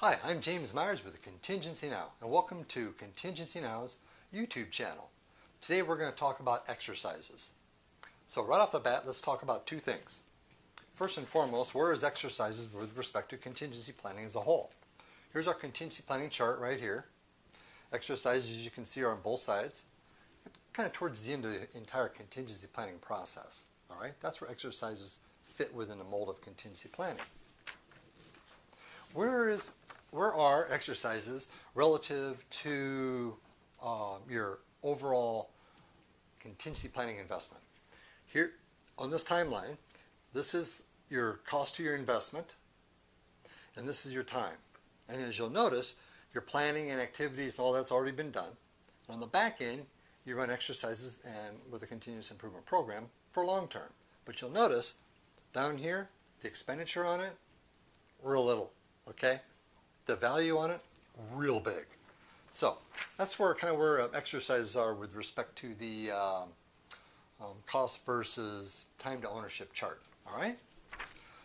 Hi, I'm James Myers with Contingency Now, and welcome to Contingency Now's YouTube channel. Today we're going to talk about exercises. So right off the bat, let's talk about two things. First and foremost, where is exercises with respect to contingency planning as a whole? Here's our contingency planning chart right here. Exercises, as you can see, are on both sides, kind of towards the end of the entire contingency planning process. All right, that's where exercises fit within the mold of contingency planning. Where are exercises relative to your overall contingency planning investment? Here on this timeline, this is your cost to your investment, and this is your time. And as you'll notice, your planning and activities and all that's already been done. And on the back end, you run exercises and with a continuous improvement program for long term. But you'll notice down here, the expenditure on it, real little. Okay, the value on it, real big. So that's where exercises are with respect to the cost versus time to ownership chart. All right.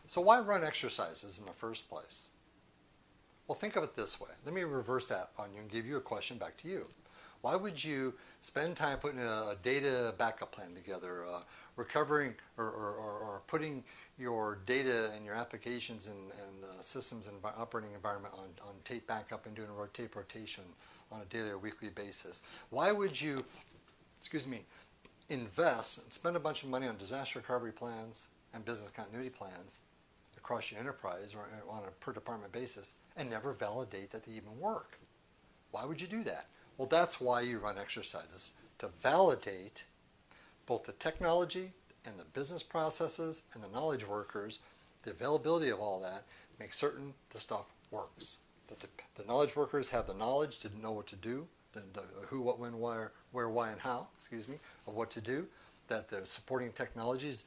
So why run exercises in the first place? Well, think of it this way. Let me reverse that on you and give you a question back to you. Why would you spend time putting a data backup plan together, recovering or putting your data and your applications and systems and operating environment on tape backup and doing a tape rotation on a daily or weekly basis? Why would you, invest and spend a bunch of money on disaster recovery plans and business continuity plans across your enterprise or on a per department basis and never validate that they even work? Why would you do that? Well, that's why you run exercises, to validate both the technology and the business processes and the knowledge workers, the availability of all that, make certain the stuff works. That the knowledge workers have the knowledge to know what to do, the who, what, when, where, why, and how, of what to do, that the supporting technologies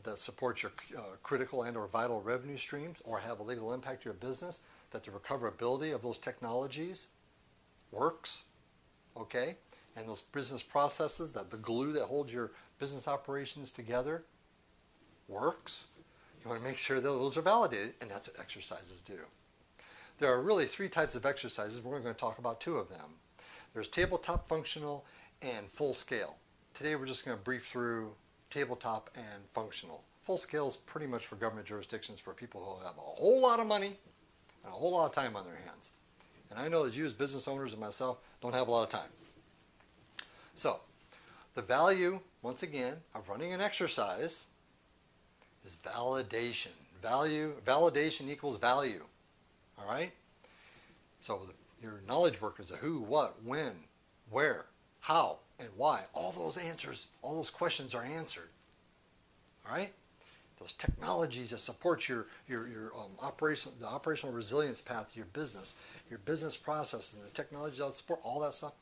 that support your critical and or vital revenue streams or have a legal impact to your business, that the recoverability of those technologies works, okay? And those business processes, that the glue that holds your business operations together works. You want to make sure that those are validated, and that's what exercises do. There are really three types of exercises. We're going to talk about two of them. There's tabletop, functional, and full scale. Today we're just going to brief through tabletop and functional. Full scale is pretty much for government jurisdictions, for people who have a whole lot of money and a whole lot of time on their hands. And I know that you as business owners and myself don't have a lot of time. So the value, once again, of running an exercise is validation. Validation equals value. All right? So your knowledge workers, the who, what, when, where, how, and why, all those answers, all those questions are answered. All right? Those technologies that support the operational resilience path to your business processes, and the technologies that support all that stuff,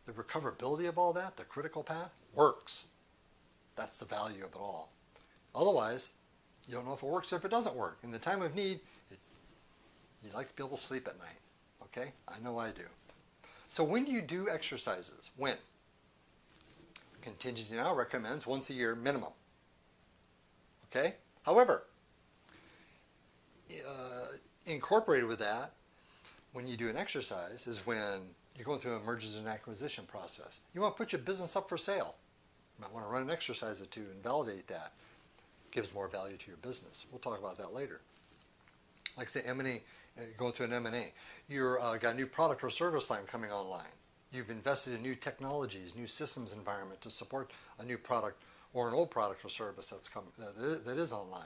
the recoverability of all that, the critical path, works. That's the value of it all. Otherwise, you don't know if it works or if it doesn't work. In the time of need, you'd like to be able to sleep at night. Okay? I know I do. So when do you do exercises? When? Contingency Now recommends once a year minimum. Okay? However, incorporated with that, when you do an exercise, is when you're going through a mergers and acquisition process. You want to put your business up for sale. You might want to run an exercise or two and validate that. Gives more value to your business. We'll talk about that later. Like I say, M&A, going through an M&A. You've got a new product or service line coming online. You've invested in new technologies, new systems environment to support a new product or an old product or service that's coming, that is online.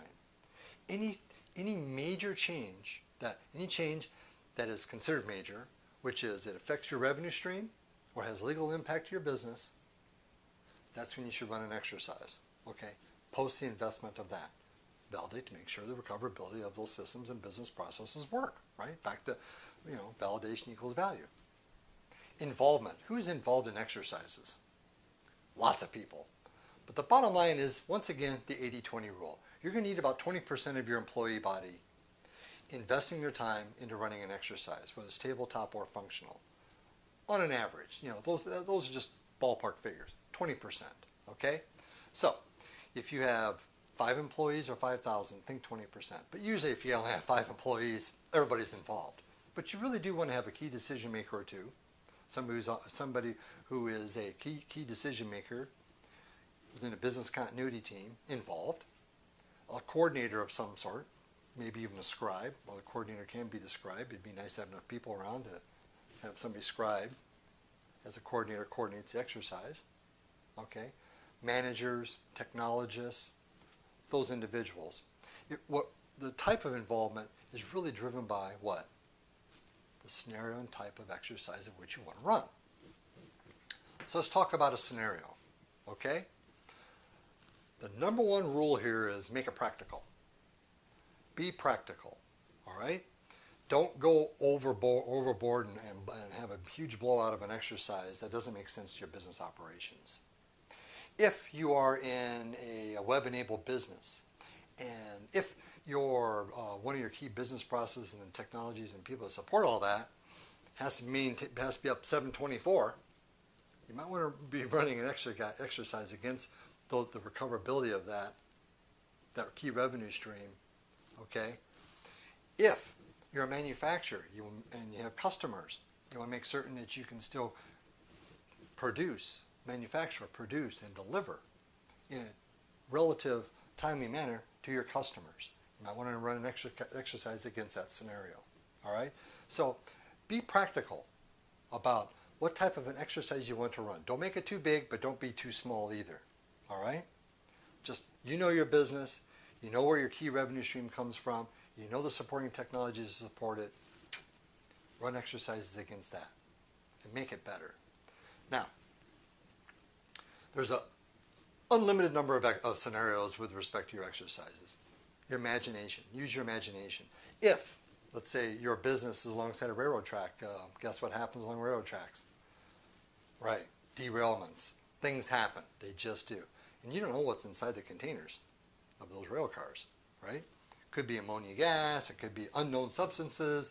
Any major change, any change that is considered major, which is it affects your revenue stream or has legal impact to your business, that's when you should run an exercise. Okay, post the investment of that. Validate to make sure the recoverability of those systems and business processes work. Right, back to validation equals value. Involvement. Who's involved in exercises? Lots of people. But the bottom line is, once again, the 80-20 rule. You're going to need about 20% of your employee body investing their time into running an exercise, whether it's tabletop or functional. On an average, those are just ballpark figures. 20%. Okay? So, if you have 5 employees or 5,000, think 20%. But usually if you only have 5 employees, everybody's involved. But you really do want to have a key decision maker or two, somebody who is a key decision maker within a business continuity team involved, a coordinator of some sort, maybe even a scribe. Well, a coordinator can be the scribe. It'd be nice to have enough people around to have somebody scribe as a coordinator coordinates the exercise. Okay, managers, technologists, those individuals. The type of involvement is really driven by what? The scenario and type of exercise of which you want to run. So let's talk about a scenario. Okay? The number one rule here is make it practical. Be practical. All right? Don't go overboard and have a huge blowout of an exercise that doesn't make sense to your business operations. If you are in a web-enabled business, and if your one of your key business processes and technologies and people that support all that has to be up 724, you might want to be running an exercise against the recoverability of that key revenue stream. Okay, if you're a manufacturer and you have customers, you want to make certain that you can still manufacture, produce, and deliver in a relative timely manner to your customers. You might want to run an exercise against that scenario. All right? So be practical about what type of an exercise you want to run. Don't make it too big, but don't be too small either. All right? Just, you know your business. You know where your key revenue stream comes from. You know the supporting technologies to support it. Run exercises against that and make it better. Now, there's an unlimited number of scenarios with respect to your exercises. Your imagination. Use your imagination. If, let's say, your business is alongside a railroad track, guess what happens along railroad tracks? Right. Derailments. Things happen. They just do. And you don't know what's inside the containers of those rail cars, right? Could be ammonia gas. It could be unknown substances.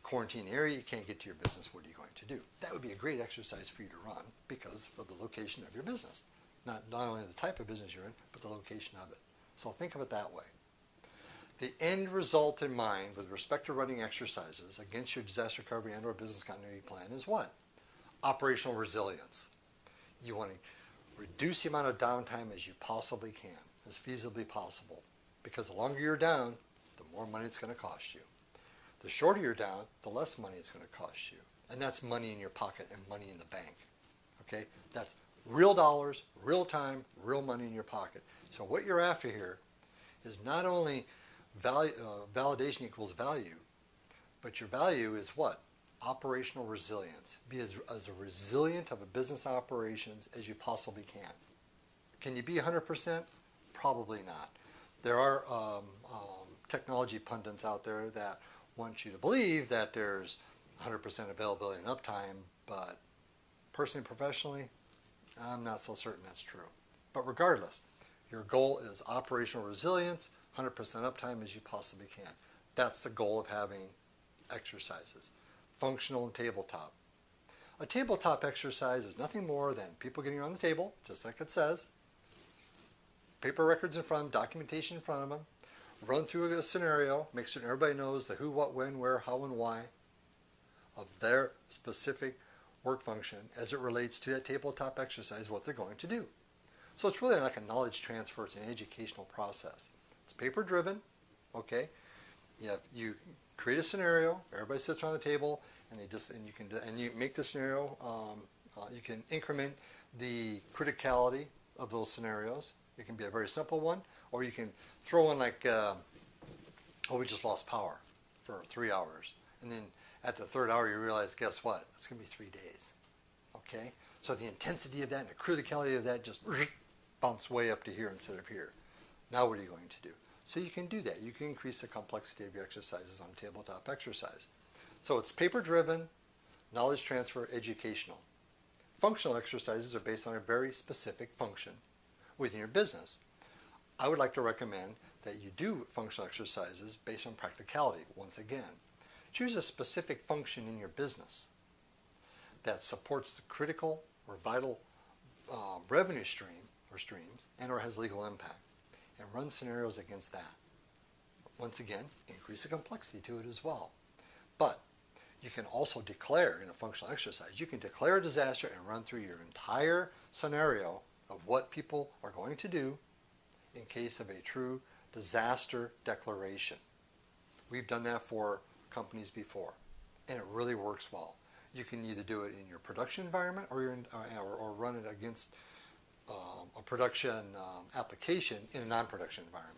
Quarantine area. You can't get to your business. What are you going to do? That would be a great exercise for you to run because of the location of your business. Not only the type of business you're in, but the location of it. So think of it that way. The end result in mind with respect to running exercises against your disaster recovery and or business continuity plan is what? Operational resilience. You want to reduce the amount of downtime as you possibly can, as feasibly possible. Because the longer you're down, the more money it's going to cost you. The shorter you're down, the less money it's going to cost you. And that's money in your pocket and money in the bank. Okay? That's real dollars, real time, real money in your pocket. So what you're after here is not only validation equals value, but your value is what? Operational resilience. Be as resilient of a business operations as you possibly can. Can you be 100%? Probably not. There are technology pundits out there that want you to believe that there's 100% availability and uptime, but personally, professionally, I'm not so certain that's true. But regardless, your goal is operational resilience, 100% uptime as you possibly can. That's the goal of having exercises. Functional and tabletop. A tabletop exercise is nothing more than people getting around the table, just like it says, paper records in front of them, documentation in front of them, run through a scenario, make sure everybody knows the who, what, when, where, how, and why of their specific work function as it relates to that tabletop exercise, what they're going to do. So it's really like a knowledge transfer. It's an educational process. It's paper driven, okay? You create a scenario. Everybody sits around the table, and you make the scenario. You can increment the criticality of those scenarios. It can be a very simple one, or you can throw in like, we just lost power for 3 hours, and then at the third hour you realize, guess what? It's going to be 3 days. Okay, so the intensity of that and the criticality of that just bumps way up to here instead of here. Now what are you going to do? So you can do that. You can increase the complexity of your exercises on a tabletop exercise. So it's paper-driven, knowledge transfer, educational. Functional exercises are based on a very specific function within your business. I would like to recommend that you do functional exercises based on practicality. Once again, choose a specific function in your business that supports the critical or vital revenue stream or streams and or has legal impact, and run scenarios against that. Once again, increase the complexity to it as well. But you can also declare in a functional exercise, you can declare a disaster and run through your entire scenario of what people are going to do in case of a true disaster declaration. We've done that for companies before, and it really works well. You can either do it in your production environment or run it against a production application in a non-production environment.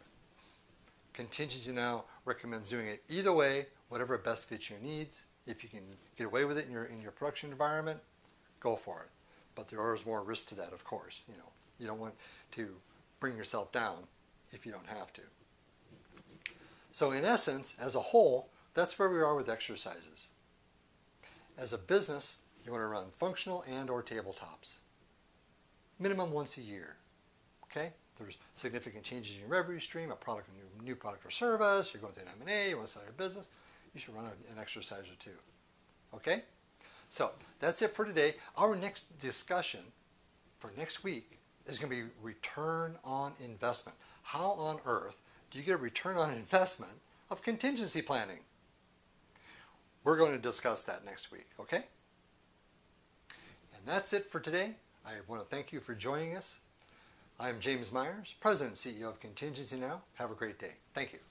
Contingency Now recommends doing it either way, whatever best fits your needs. If you can get away with it in your production environment, go for it. But there is more risk to that, of course. You don't want to bring yourself down if you don't have to. So in essence, as a whole, that's where we are with exercises. As a business, you want to run functional and or tabletops. Minimum once a year. Okay? There's significant changes in your revenue stream, a new product or service, you're going through an M&A, you want to sell your business, you should run an exercise or two. Okay? So that's it for today. Our next discussion for next week is going to be return on investment. How on earth do you get a return on investment of contingency planning? We're going to discuss that next week, okay? And that's it for today. I want to thank you for joining us. I'm James Myers, President and CEO of Contingency Now. Have a great day. Thank you.